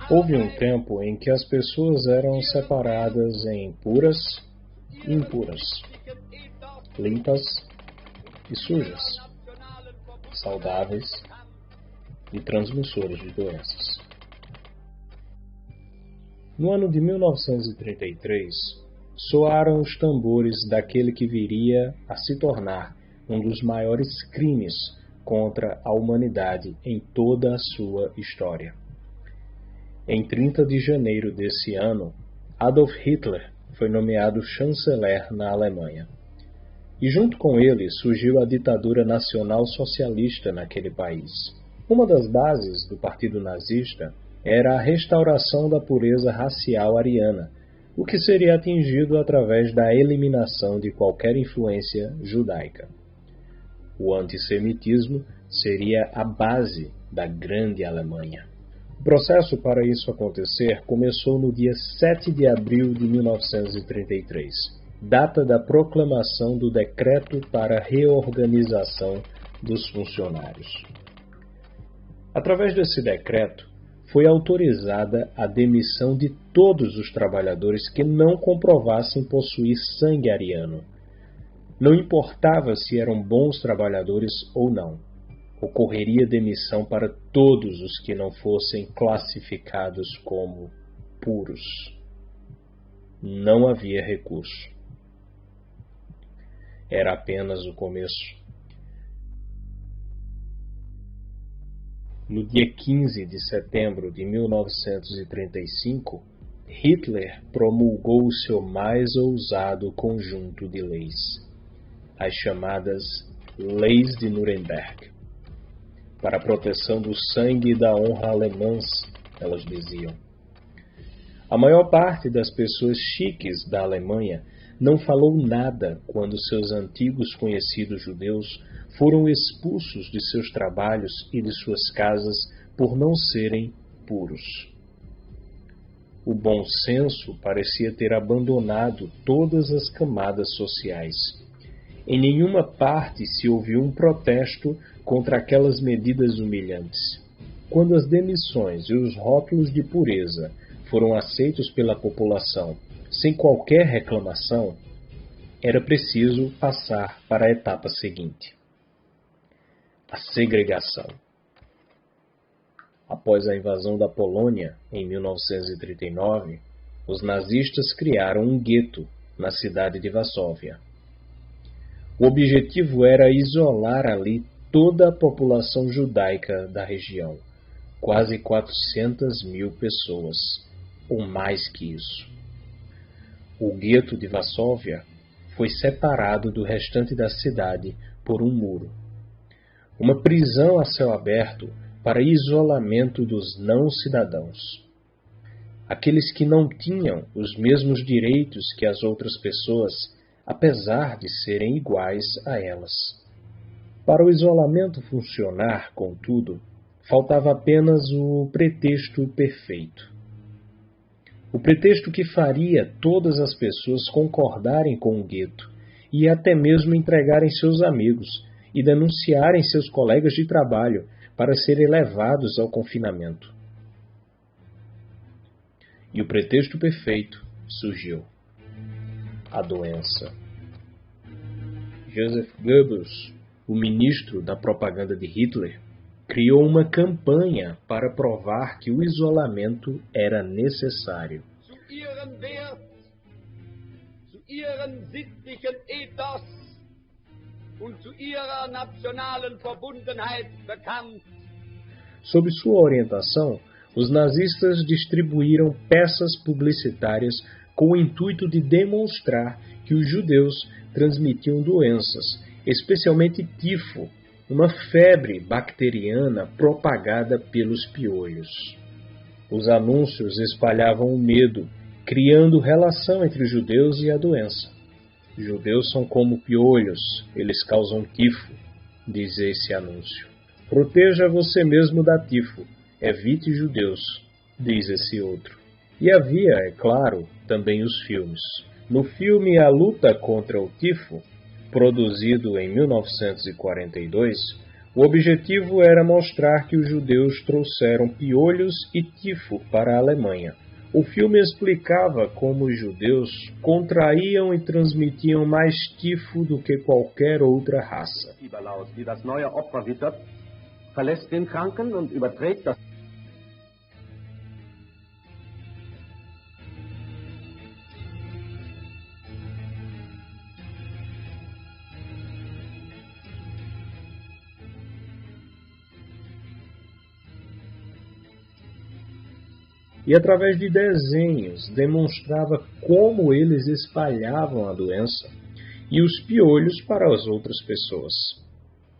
Houve um tempo em que as pessoas eram separadas em puras e impuras, limpas e sujas, saudáveis e transmissores de doenças. No ano de 1933, soaram os tambores daquele que viria a se tornar um dos maiores crimes contra a humanidade em toda a sua história. Em 30 de janeiro desse ano, Adolf Hitler foi nomeado chanceler na Alemanha. E junto com ele surgiu a ditadura nacional socialista naquele país. Uma das bases do partido nazista era a restauração da pureza racial ariana, o que seria atingido através da eliminação de qualquer influência judaica. O antissemitismo seria a base da grande Alemanha. O processo para isso acontecer começou no dia 7 de abril de 1933, data da proclamação do Decreto para a Reorganização dos Funcionários. Através desse decreto, foi autorizada a demissão de todos os trabalhadores que não comprovassem possuir sangue ariano. Não importava se eram bons trabalhadores ou não. Ocorreria demissão para todos os que não fossem classificados como puros. Não havia recurso. Era apenas o começo. No dia 15 de setembro de 1935, Hitler promulgou o seu mais ousado conjunto de leis, as chamadas Leis de Nuremberg. Para a proteção do sangue e da honra alemãs, elas diziam. A maior parte das pessoas chiques da Alemanha não falou nada quando seus antigos conhecidos judeus foram expulsos de seus trabalhos e de suas casas por não serem puros. O bom senso parecia ter abandonado todas as camadas sociais. Em nenhuma parte se ouviu um protesto contra aquelas medidas humilhantes. Quando as demissões e os rótulos de pureza foram aceitos pela população sem qualquer reclamação, era preciso passar para a etapa seguinte: a segregação. Após a invasão da Polônia, em 1939, os nazistas criaram um gueto na cidade de Varsóvia. O objetivo era isolar ali toda a população judaica da região, quase 400.000 pessoas, ou mais que isso. O gueto de Varsóvia foi separado do restante da cidade por um muro. Uma prisão a céu aberto para isolamento dos não-cidadãos. Aqueles que não tinham os mesmos direitos que as outras pessoas, apesar de serem iguais a elas. Para o isolamento funcionar, contudo, faltava apenas o pretexto perfeito. O pretexto que faria todas as pessoas concordarem com o gueto e até mesmo entregarem seus amigos e denunciarem seus colegas de trabalho para serem levados ao confinamento. E o pretexto perfeito surgiu: a doença. Joseph Goebbels, o ministro da propaganda de Hitler, criou uma campanha para provar que o isolamento era necessário. Zu ihrem sittlichen Ethos und zu ihrer nationalen Verbundenheit bekannt. Sob sua orientação, os nazistas distribuíram peças publicitárias com o intuito de demonstrar que os judeus transmitiam doenças, especialmente tifo, uma febre bacteriana propagada pelos piolhos. Os anúncios espalhavam o medo, criando relação entre os judeus e a doença. Judeus são como piolhos, eles causam tifo, diz esse anúncio. Proteja você mesmo da tifo, evite judeus, diz esse outro. E havia, é claro, também os filmes. No filme A Luta contra o Tifo, produzido em 1942, O objetivo era mostrar que os judeus trouxeram piolhos e tifo para a Alemanha. O filme explicava como os judeus contraíam e transmitiam mais tifo do que qualquer outra raça. E através de desenhos demonstrava como eles espalhavam a doença e os piolhos para as outras pessoas.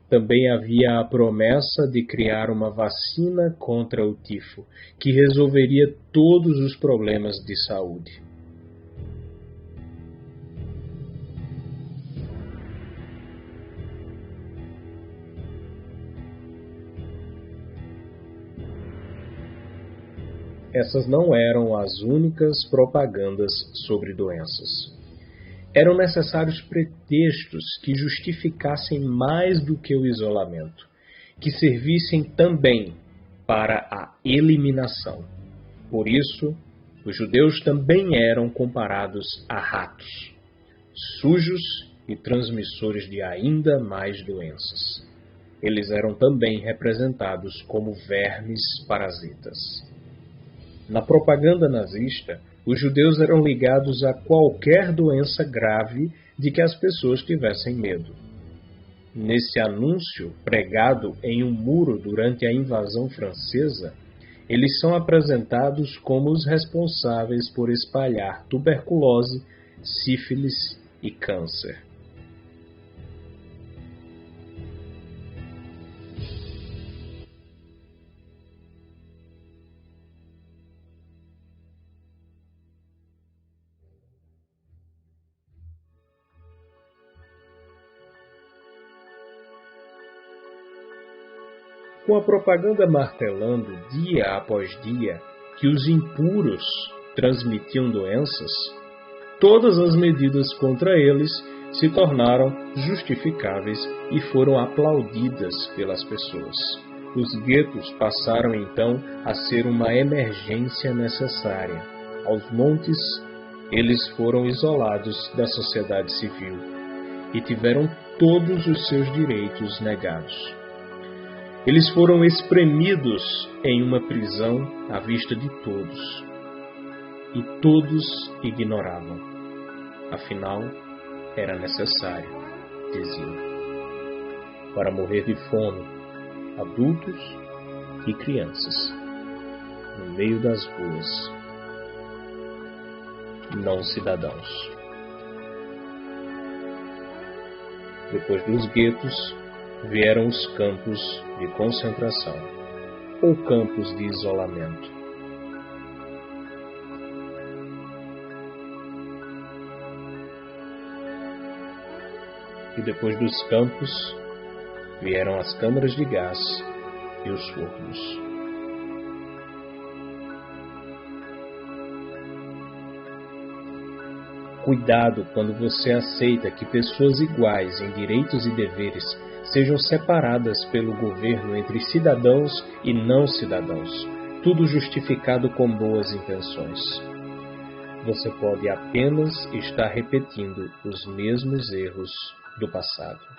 Também havia a promessa de criar uma vacina contra o tifo, que resolveria todos os problemas de saúde. Essas não eram as únicas propagandas sobre doenças. Eram necessários pretextos que justificassem mais do que o isolamento, que servissem também para a eliminação. Por isso, os judeus também eram comparados a ratos, sujos e transmissores de ainda mais doenças. Eles eram também representados como vermes parasitas. Na propaganda nazista, os judeus eram ligados a qualquer doença grave de que as pessoas tivessem medo. Nesse anúncio, pregado em um muro durante a invasão francesa, eles são apresentados como os responsáveis por espalhar tuberculose, sífilis e câncer. Com a propaganda martelando dia após dia que os impuros transmitiam doenças, todas as medidas contra eles se tornaram justificáveis e foram aplaudidas pelas pessoas. Os guetos passaram então a ser uma emergência necessária. Aos montes, eles foram isolados da sociedade civil e tiveram todos os seus direitos negados. Eles foram espremidos em uma prisão à vista de todos, e todos ignoravam. Afinal, era necessário, diziam, para morrer de fome, adultos e crianças, no meio das ruas, não cidadãos. Depois dos guetos, vieram os campos de concentração, ou campos de isolamento. E depois dos campos, vieram as câmaras de gás e os fornos. Cuidado quando você aceita que pessoas iguais em direitos e deveres sejam separadas pelo governo entre cidadãos e não cidadãos, tudo justificado com boas intenções. Você pode apenas estar repetindo os mesmos erros do passado.